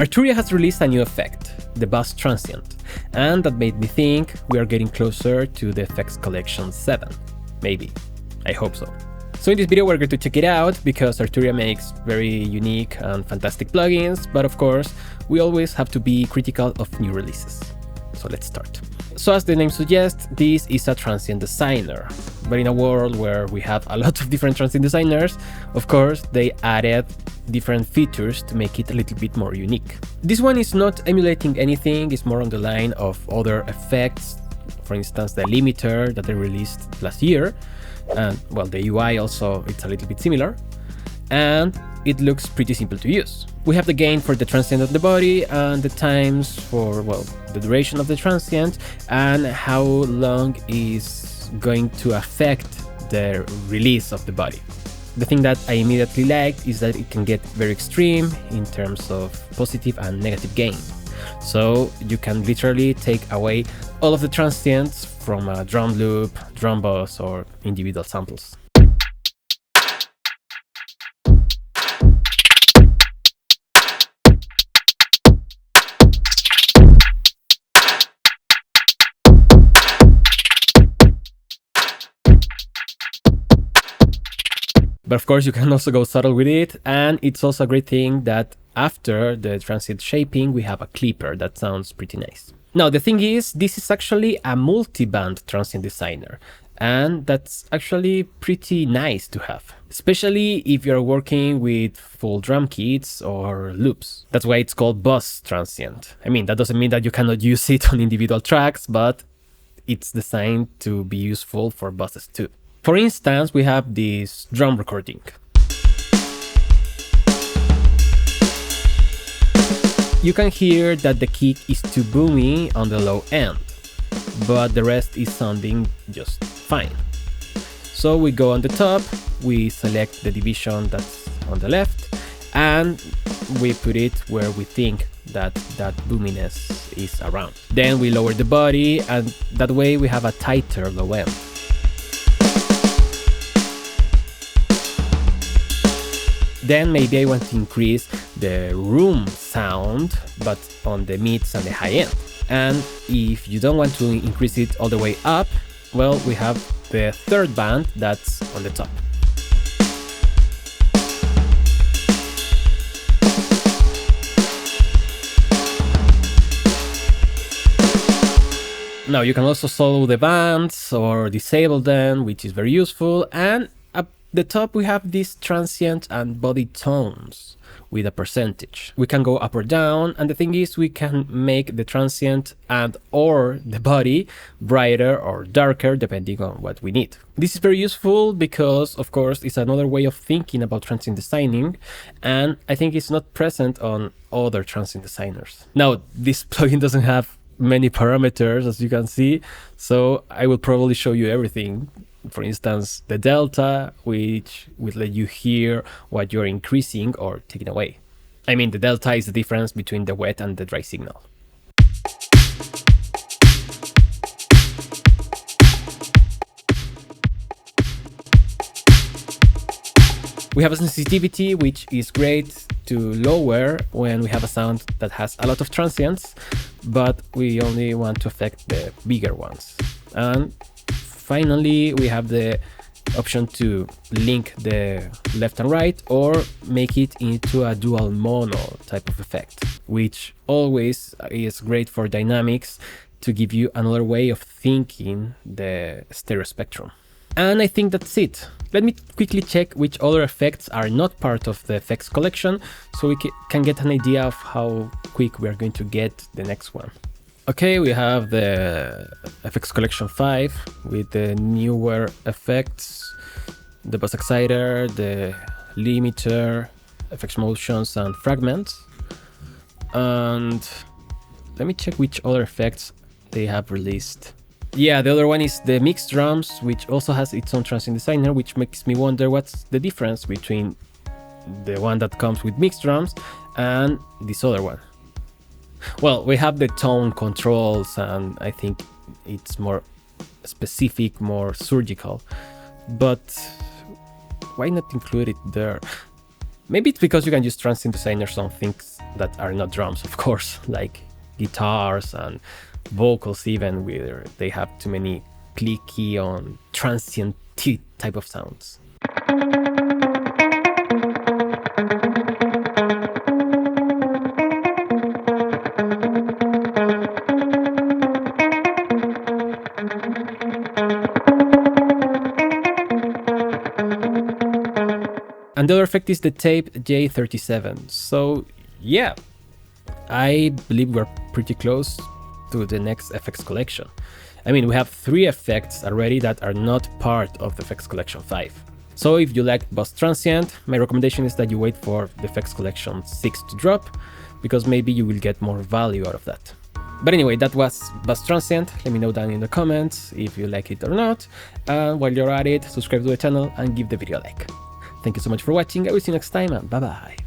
Arturia has released a new effect, the bus transient, and that made me think we are getting closer to the effects collection 7. Maybe. I hope so. So in this video we're going to check it out because Arturia makes very unique and fantastic plugins, but of course we always have to be critical of new releases. So let's start. So as the name suggests, this is a transient designer, but in a world where we have a lot of different transient designers, of course they added different features to make it a little bit more unique. This one is not emulating anything, it's more on the line of other effects, for instance the limiter that they released last year, and well, the UI also, it's a little bit similar, and it looks pretty simple to use. We have the gain for the transient of the body and the times for, well, the duration of the transient and how long is going to affect the release of the body. The thing that I immediately liked is that it can get very extreme in terms of positive and negative gain. So you can literally take away all of the transients from a drum loop, drum bus, or individual samples. But of course you can also go subtle with it, and it's also a great thing that after the transient shaping we have a clipper that sounds pretty nice. Now the thing is, this is actually a multi-band transient designer, and that's actually pretty nice to have, especially if you're working with full drum kits or loops. That's why it's called bus transient. I mean, that doesn't mean that you cannot use it on individual tracks, but it's designed to be useful for buses too. For instance, we have this drum recording. You can hear that the kick is too boomy on the low end, but the rest is sounding just fine. So we go on the top, we select the division that's on the left, and we put it where we think that boominess is around. Then we lower the body, and that way we have a tighter low end. Then maybe I want to increase the room sound, but on the mids and the high end. And if you don't want to increase it all the way up, well, we have the third band that's on the top. Now you can also solo the bands or disable them, which is very useful. And at the top we have these transient and body tones with a percentage. We can go up or down, and the thing is we can make the transient and or the body brighter or darker depending on what we need. This is very useful because of course it's another way of thinking about transient designing, and I think it's not present on other transient designers. Now this plugin doesn't have many parameters, as you can see, so I will probably show you everything. For instance, the delta, which will let you hear what you're increasing or taking away. I mean, the delta is the difference between the wet and the dry signal. We have a sensitivity, which is great to lower when we have a sound that has a lot of transients, but we only want to affect the bigger ones. And finally, we have the option to link the left and right or make it into a dual mono type of effect, which always is great for dynamics to give you another way of thinking the stereo spectrum. And I think that's it. Let me quickly check which other effects are not part of the effects collection so we can get an idea of how quick we are going to get the next one. Okay, we have the effects collection 5 with the newer effects, the bus exciter, the limiter, effects motions and fragments. And let me check which other effects they have released. Yeah, the other one is the mixed drums, which also has its own transient designer, which makes me wonder what's the difference between the one that comes with mixed drums and this other one. Well, we have the tone controls, and I think it's more specific, more surgical, but why not include it there? Maybe it's because you can use transient designers on things that are not drums, of course, like guitars and vocals even, where they have too many clicky on transient type of sounds. And the other effect is the tape J37. So yeah, I believe we're pretty close to the next effects collection. I mean, we have 3 effects already that are not part of the effects collection 5. So if you like Bus Transient, my recommendation is that you wait for the effects collection 6 to drop, because maybe you will get more value out of that. But anyway, that was Bus Transient. Let me know down in the comments if you like it or not. And while you're at it, subscribe to the channel and give the video a like. Thank you so much for watching. I will see you next time, and bye bye.